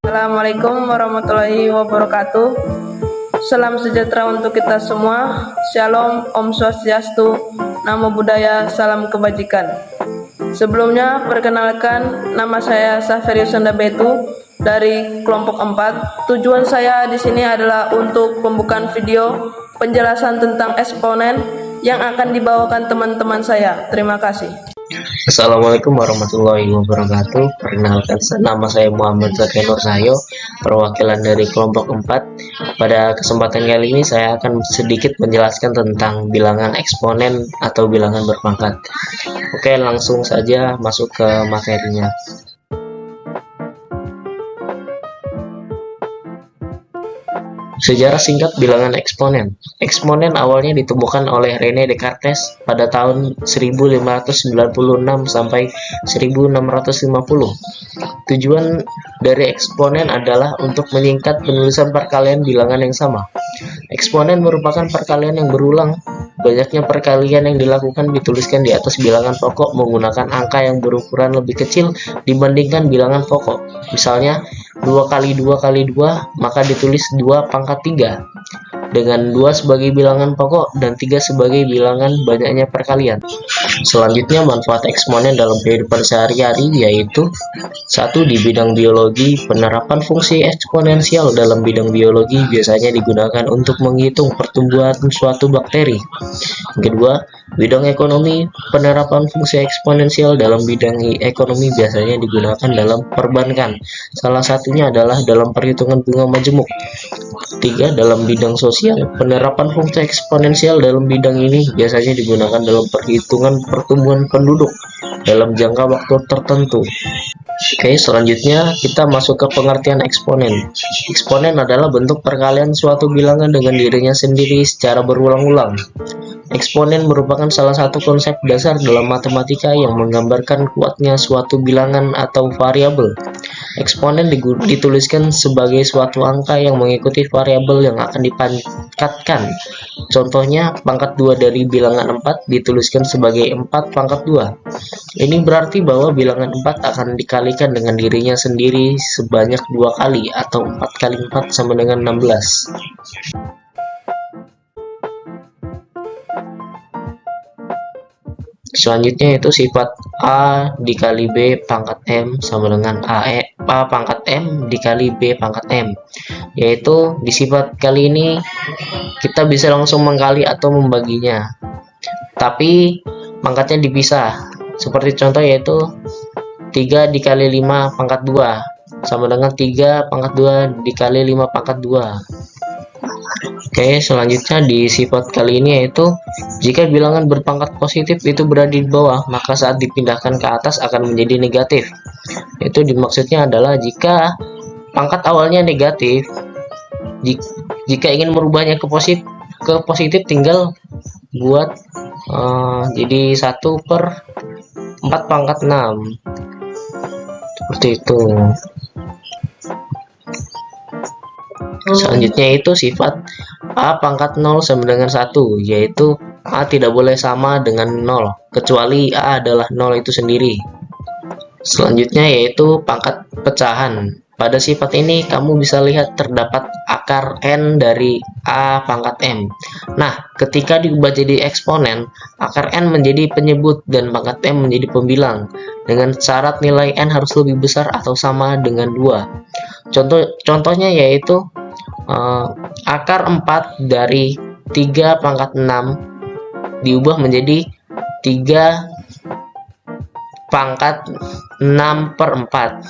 Assalamualaikum warahmatullahi wabarakatuh. Salam sejahtera untuk kita semua. Shalom, Om Swastiastu, Namo Buddhaya, salam kebajikan. Sebelumnya, perkenalkan, nama saya Saferius Sandabetu dari kelompok 4. Tujuan saya di sini adalah untuk pembukaan video penjelasan tentang eksponen yang akan dibawakan teman-teman saya. Terima kasih. Assalamualaikum warahmatullahi wabarakatuh. Perkenalkan, nama saya Muhammad Zaky Nur Cahyo, perwakilan dari kelompok 4. Pada kesempatan kali ini saya akan sedikit menjelaskan tentang bilangan eksponen atau bilangan berpangkat. Oke, langsung saja masuk ke materinya. Sejarah singkat bilangan eksponen. Eksponen awalnya ditemukan oleh René Descartes pada tahun 1596 sampai 1650. Tujuan dari eksponen adalah untuk menyingkat penulisan perkalian bilangan yang sama. Eksponen merupakan perkalian yang berulang. Banyaknya perkalian yang dilakukan dituliskan di atas bilangan pokok menggunakan angka yang berukuran lebih kecil dibandingkan bilangan pokok. Misalnya, 2 kali 2 kali 2, maka ditulis 2 pangkat 3. Dengan 2 sebagai bilangan pokok dan 3 sebagai bilangan banyaknya perkalian. Selanjutnya, manfaat eksponen dalam kehidupan sehari-hari yaitu 1. Di bidang biologi, penerapan fungsi eksponensial dalam bidang biologi biasanya digunakan untuk menghitung pertumbuhan suatu bakteri. Kedua, bidang ekonomi, penerapan fungsi eksponensial dalam bidang ekonomi biasanya digunakan dalam perbankan. Salah satunya adalah dalam perhitungan bunga majemuk. 3. Dalam bidang sosial, penerapan fungsi eksponensial dalam bidang ini biasanya digunakan dalam perhitungan pertumbuhan penduduk dalam jangka waktu tertentu. Oke, selanjutnya kita masuk ke pengertian eksponen. Eksponen adalah bentuk perkalian suatu bilangan dengan dirinya sendiri secara berulang-ulang. Eksponen merupakan salah satu konsep dasar dalam matematika yang menggambarkan kuatnya suatu bilangan atau variabel. Eksponen dituliskan sebagai suatu angka yang mengikuti variabel yang akan dipangkatkan. Contohnya, pangkat 2 dari bilangan 4 dituliskan sebagai 4 pangkat 2. Ini berarti bahwa bilangan 4 akan dikalikan dengan dirinya sendiri sebanyak 2 kali, atau 4 kali 4 sama dengan 16. Selanjutnya itu sifat A dikali B pangkat M sama dengan A pangkat M dikali B pangkat M. Yaitu di sifat kali ini kita bisa langsung mengkali atau membaginya, tapi pangkatnya dipisah. Seperti contoh yaitu 3 dikali 5 pangkat 2 sama dengan 3 pangkat 2 dikali 5 pangkat 2. Oke, selanjutnya di sifat kali ini yaitu jika bilangan berpangkat positif itu berada di bawah, maka saat dipindahkan ke atas akan menjadi negatif. Itu dimaksudnya adalah jika pangkat awalnya negatif, jika ingin merubahnya ke positif tinggal buat jadi 1/4 pangkat 6. Seperti itu. Selanjutnya itu sifat A pangkat 0 sama dengan 1, yaitu A tidak boleh sama dengan 0, kecuali A adalah 0 itu sendiri. Selanjutnya yaitu pangkat pecahan. Pada sifat ini kamu bisa lihat terdapat akar N dari A pangkat M. Nah, ketika diubah jadi eksponen, akar N menjadi penyebut dan pangkat M menjadi pembilang, dengan syarat nilai N harus lebih besar atau sama dengan 2. Contohnya yaitu akar 4 dari 3 pangkat 6 diubah menjadi 3 pangkat 6/4.